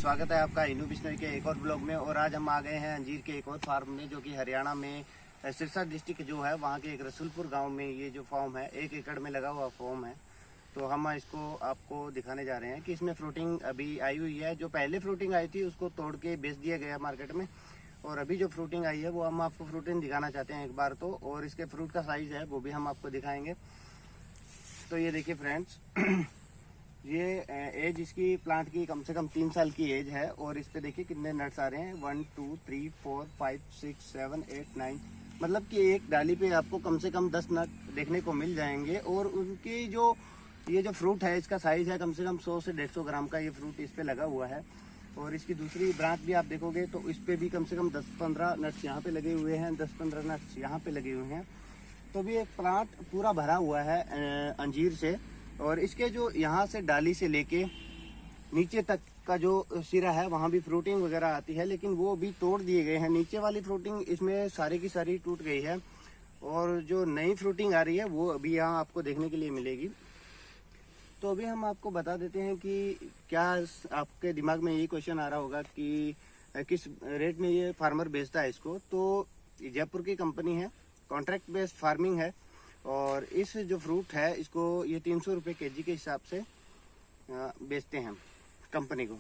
स्वागत है आपका इनू बिश्नोई के एक और ब्लॉग में। और आज हम आ गए हैं अंजीर के एक और फार्म में, जो कि हरियाणा में सिरसा डिस्ट्रिक्ट जो है वहाँ के एक रसूलपुर गांव में ये जो फार्म है 1 एकड़ में लगा हुआ फार्म है। तो हम इसको आपको दिखाने जा रहे हैं कि इसमें फ्रूटिंग अभी आई हुई है। जो पहले फ्रूटिंग आई थी उसको तोड़ के बेच दिया गया मार्केट में, और अभी जो फ्रूटिंग आई है वो हम आपको फ्रूटिंग दिखाना चाहते हैं एक बार तो। और इसके फ्रूट का साइज़ है वो भी हम आपको दिखाएंगे। तो ये देखिए फ्रेंड्स, ये एज इसकी प्लांट की कम से कम 3 साल की एज है। और इस पे देखिए कितने नट्स आ रहे हैं, 1 2 3 4 5 6 7 8 9, मतलब कि एक डाली पे आपको कम से कम 10 नट देखने को मिल जाएंगे। और उनकी जो ये जो फ्रूट है इसका साइज है कम से कम 100 से 150 ग्राम का ये फ्रूट इस पे लगा हुआ है। और इसकी दूसरी ब्रांच भी आप देखोगे तो इस पे भी कम से कम 10-15 नट्स यहाँ पे लगे हुए हैं, 10-15 नट्स यहाँ पे लगे हुए हैं। तो भी एक प्लांट पूरा भरा हुआ है अंजीर से। और इसके जो यहाँ से डाली से लेके नीचे तक का जो सिरा है वहाँ भी फ्रूटिंग वगैरह आती है, लेकिन वो भी तोड़ दिए गए हैं। नीचे वाली फ्रूटिंग इसमें सारी की सारी टूट गई है, और जो नई फ्रूटिंग आ रही है वो अभी यहाँ आपको देखने के लिए मिलेगी। तो अभी हम आपको बता देते हैं कि क्या आपके दिमाग में यही क्वेश्चन आ रहा होगा कि किस रेट में ये फार्मर बेचता है इसको। तो जयपुर की कंपनी है, कॉन्ट्रैक्ट बेस्ड फार्मिंग है, और इस जो फ्रूट है इसको ये 300 रुपये केजी के हिसाब से बेचते हैं कंपनी को।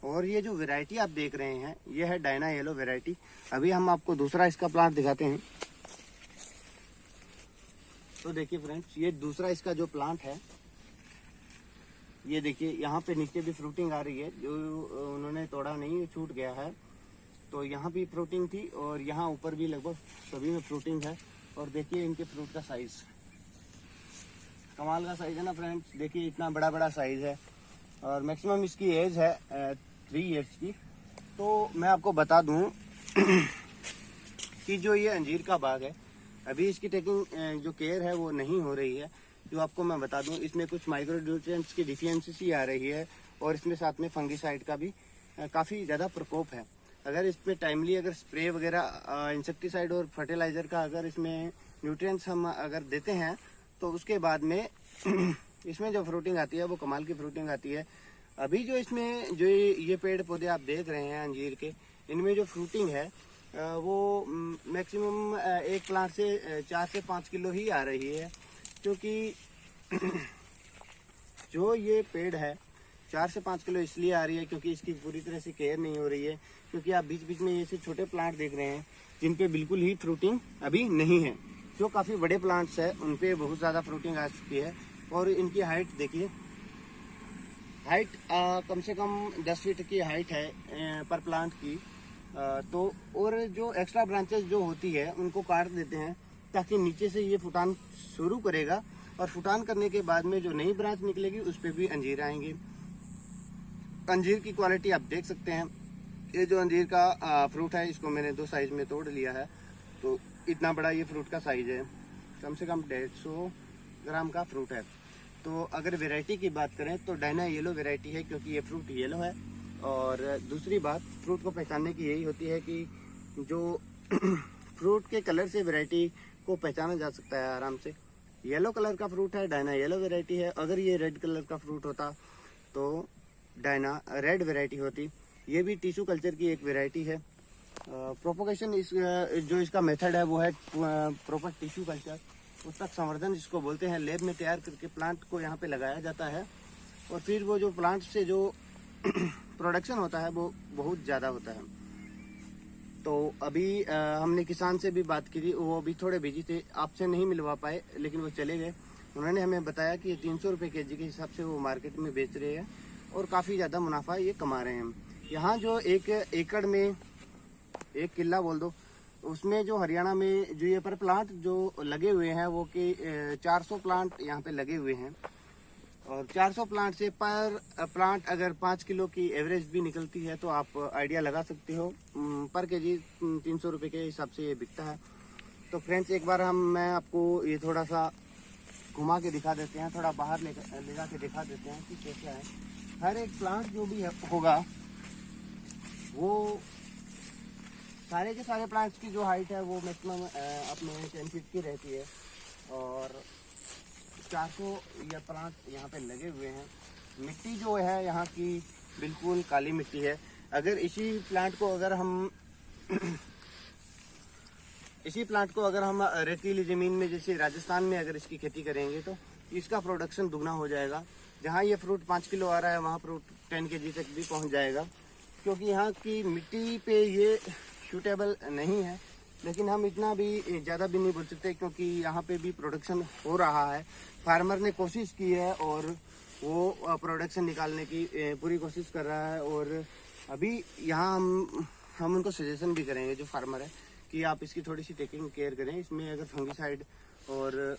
और ये जो वैरायटी आप देख रहे हैं ये है डायना येलो वैरायटी। अभी हम आपको दूसरा इसका प्लांट दिखाते हैं। तो देखिए फ्रेंड्स, ये दूसरा इसका जो प्लांट है, ये देखिए यहाँ पे नीचे भी फ्रूटिंग आ रही है, जो उन्होंने तोड़ा नहीं, छूट गया है। तो यहाँ भी फ्रूटिंग थी और यहाँ ऊपर भी लगभग सभी में फ्रूटिंग है। और देखिए इनके फ्रूट का साइज, कमाल का साइज है ना फ्रेंड्स। देखिए इतना बड़ा बड़ा साइज है, और मैक्सिमम इसकी एज है 3 इयर्स की। तो मैं आपको बता दूं कि जो ये अंजीर का बाग है अभी इसकी टेकिंग जो केयर है वो नहीं हो रही है। जो आपको मैं बता दूं, इसमें कुछ माइक्रो न्यूट्रिएंट्स की डिफिशियंसी आ रही है, और इसमें साथ में फंगिसाइड का भी काफ़ी ज़्यादा प्रकोप है। अगर इसमें टाइमली अगर स्प्रे वगैरह इंसेक्टिसाइड और फर्टिलाइज़र का अगर इसमें न्यूट्रिएंट्स हम अगर देते हैं तो उसके बाद में इसमें जो फ्रूटिंग आती है वो कमाल की फ्रूटिंग आती है। अभी जो इसमें जो ये पेड़ पौधे आप देख रहे हैं अंजीर के, इनमें जो फ्रूटिंग है वो मैक्सिमम एक प्लांट से 4 से 5 किलो ही आ रही है। क्योंकि जो ये पेड़ है 4 से 5 किलो इसलिए आ रही है क्योंकि इसकी पूरी तरह से केयर नहीं हो रही है। क्योंकि आप बीच बीच में ऐसे छोटे प्लांट देख रहे हैं जिन पे बिल्कुल ही फ्रूटिंग अभी नहीं है। जो काफ़ी बड़े प्लांट्स है उन पे बहुत ज़्यादा फ्रूटिंग आ चुकी है। और इनकी हाइट देखिए, हाइट कम से कम 10 फीट की हाइट है पर प्लांट की। तो और जो एक्स्ट्रा ब्रांचेस जो होती है उनको काट देते हैं ताकि नीचे से ये फुटान शुरू करेगा, और फुटान करने के बाद में जो नई ब्रांच निकलेगी उस पर भी अंजीर आएंगे। अंजीर की क्वालिटी आप देख सकते हैं। ये जो अंजीर का फ्रूट है इसको मैंने 2 साइज में तोड़ लिया है। तो इतना बड़ा ये फ्रूट का साइज है, कम से कम 150 ग्राम का फ्रूट है। तो अगर वैरायटी की बात करें तो डायना येलो वैरायटी है, क्योंकि ये फ्रूट येलो है। और दूसरी बात, फ्रूट को पहचानने की यही होती है कि जो फ्रूट के कलर से वैरायटी को पहचाना जा सकता है आराम से। येलो कलर का फ्रूट है, डायना येलो वैरायटी है। अगर ये रेड कलर का फ्रूट होता तो डायना रेड वैरायटी होती। ये भी टिश्यू कल्चर की एक वैरायटी है। प्रोपोगेशन इस जो इसका मेथड है वो है प्रॉपर टिश्यू कल्चर, उत्तक संवर्धन जिसको बोलते हैं। लैब में तैयार करके प्लांट को यहाँ पे लगाया जाता है, और फिर वो जो प्लांट से जो प्रोडक्शन होता है वो बहुत ज़्यादा होता है। तो अभी हमने किसान से भी बात की थी, वो अभी थोड़े बिजी थे, आपसे नहीं मिलवा पाए, लेकिन वो चले गए। उन्होंने हमें बताया कि 300 रुपये केजी के हिसाब से वो मार्केट में बेच रहे हैं, और काफ़ी ज़्यादा मुनाफा ये कमा रहे हैं। यहाँ जो 1 एकड़ में 1 किला बोल दो, उसमें जो हरियाणा में जो ये पर प्लांट जो लगे हुए हैं वो कि 400 प्लांट यहाँ पे लगे हुए हैं। और 400 प्लांट से पर प्लांट अगर 5 किलो की एवरेज भी निकलती है तो आप आइडिया लगा सकते हो। पर केजी 300 रुपये के हिसाब से ये बिकता है। तो फ्रेंड्स, एक बार मैं आपको ये थोड़ा सा घुमा के दिखा देते हैं, थोड़ा बाहर ले जा के दिखा देते हैं कि कैसा है। हर एक प्लांट जो भी होगा वो सारे के सारे प्लांट्स की जो हाइट है वो मैक्सिमम अपने 10 फीट की रहती है। और 400 या प्लांट यहाँ पे लगे हुए हैं। मिट्टी जो है यहाँ की बिल्कुल काली मिट्टी है। अगर इसी प्लांट को अगर हम रेतीली ज़मीन में जैसे राजस्थान में अगर इसकी खेती करेंगे तो इसका प्रोडक्शन दुगना हो जाएगा। जहाँ ये फ्रूट 5 किलो आ रहा है वहाँ फ्रूट 10 kg तक भी पहुँच जाएगा, क्योंकि यहाँ की मिट्टी पे ये सूटेबल नहीं है। लेकिन हम इतना भी ज़्यादा भी नहीं बोल सकते, क्योंकि यहाँ पे भी प्रोडक्शन हो रहा है। फार्मर ने कोशिश की है और वो प्रोडक्शन निकालने की पूरी कोशिश कर रहा है। और अभी यहाँ हम उनको सजेशन भी करेंगे, जो फार्मर है, कि आप इसकी थोड़ी सी टेकिंग केयर करें। इसमें अगर फंगिसाइड और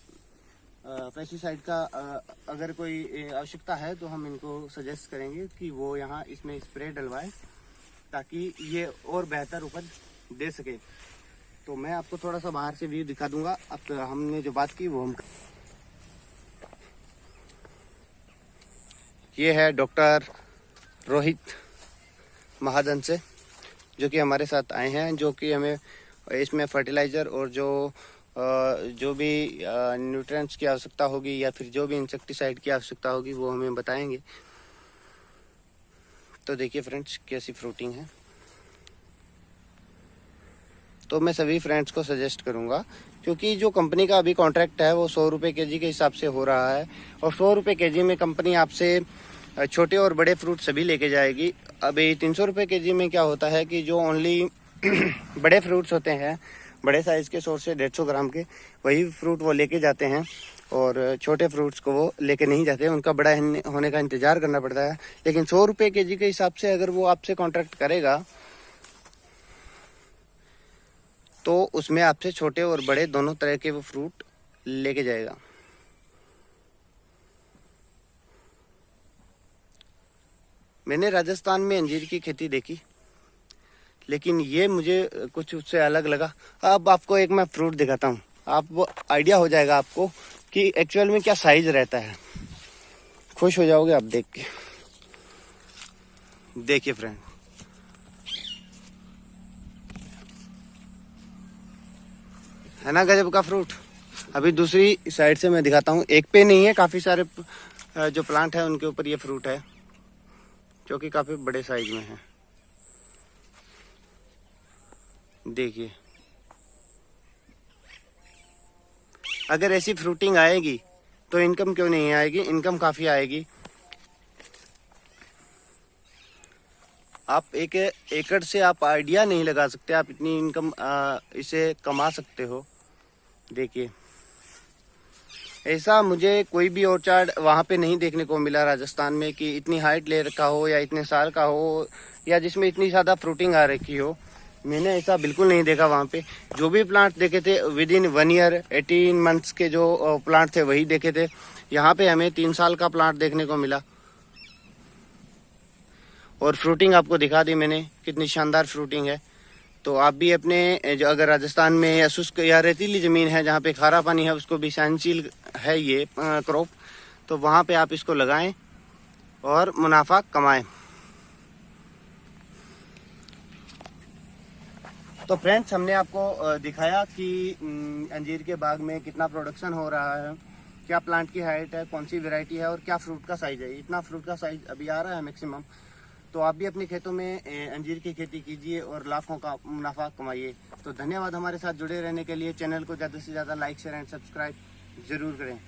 पेस्टिसाइड का अगर कोई आवश्यकता है तो हम इनको सजेस्ट करेंगे कि वो यहाँ इसमें स्प्रे डलवाएं, ताकि ये और बेहतर उपज दे सके। तो मैं आपको थोड़ा सा बाहर से व्यू दिखा दूंगा। अब हमने जो बात की वो हम, ये है डॉक्टर रोहित महाजन से, जो कि हमारे साथ आए हैं, जो कि हमें इसमें फर्टिलाइज़र और जो भी न्यूट्रिएंट्स की आवश्यकता होगी या फिर जो भी इंसेक्टिसाइड की आवश्यकता होगी वो हमें बताएंगे। तो देखिए फ्रेंड्स कैसी फ्रूटिंग है। तो मैं सभी फ्रेंड्स को सजेस्ट करूंगा, क्योंकि जो कंपनी का अभी कॉन्ट्रैक्ट है वो 100 रुपये kg के हिसाब से हो रहा है, और 100 रुपये kg में कंपनी आपसे छोटे और बड़े फ्रूट सभी लेके जाएगी। अभी 300 रुपये kg में क्या होता है कि जो ओनली बड़े फ्रूट्स होते हैं, बड़े साइज़ के 100 से 150 ग्राम के, वही फ्रूट वो लेके जाते हैं, और छोटे फ्रूट्स को वो लेके नहीं जाते, उनका बड़ा होने का इंतज़ार करना पड़ता है। लेकिन 100 रुपये kg के हिसाब से अगर वो आपसे कॉन्ट्रैक्ट करेगा तो उसमें आपसे छोटे और बड़े दोनों तरह के वो फ्रूट लेके जाएगा। मैंने राजस्थान में अंजीर की खेती देखी, लेकिन ये मुझे कुछ उससे अलग लगा। अब आपको एक मैं फ्रूट दिखाता हूँ, आप वो आइडिया हो जाएगा आपको कि एक्चुअल में क्या साइज रहता है। खुश हो जाओगे आप देख के। देखिए फ्रेंड, है ना गजब का फ्रूट। अभी दूसरी साइड से मैं दिखाता हूँ। एक पे नहीं है, काफ़ी सारे जो प्लांट है उनके ऊपर ये फ्रूट है, जो कि काफ़ी बड़े साइज में है। देखिए, अगर ऐसी फ्रूटिंग आएगी तो इनकम क्यों नहीं आएगी, इनकम काफ़ी आएगी। आप एक एकड़ से आप आइडिया नहीं लगा सकते, आप इतनी इनकम इसे कमा सकते हो। देखिए, ऐसा मुझे कोई भी ऑर्चार्ड वहाँ पे नहीं देखने को मिला राजस्थान में कि इतनी हाइट ले रखा हो या इतने साल का हो या जिसमें इतनी ज़्यादा फ्रूटिंग आ रखी हो। मैंने ऐसा बिल्कुल नहीं देखा वहाँ पे। जो भी प्लांट देखे थे विद इन 1 ईयर 18 मंथ्स के जो प्लांट थे वही देखे थे। यहाँ पे हमें 3 साल का प्लांट देखने को मिला, और फ्रूटिंग आपको दिखा दी मैंने, कितनी शानदार फ्रूटिंग है। तो आप भी अपने जो अगर राजस्थान में या शुष्क या रेतीली ज़मीन है जहाँ पे खारा पानी है, उसको भी सहनशील है ये क्रॉप, तो वहाँ पे आप इसको लगाएं और मुनाफा कमाएं। तो फ्रेंड्स, हमने आपको दिखाया कि अंजीर के बाग में कितना प्रोडक्शन हो रहा है, क्या प्लांट की हाइट है, कौन सी वैरायटी है और क्या फ्रूट का साइज़ है। इतना फ्रूट का साइज़ अभी आ रहा है मैक्सिमम। तो आप भी अपने खेतों में अंजीर की खेती कीजिए और लाखों का मुनाफा कमाइए। तो धन्यवाद हमारे साथ जुड़े रहने के लिए। चैनल को ज़्यादा से ज़्यादा लाइक शेयर एंड सब्सक्राइब ज़रूर करें।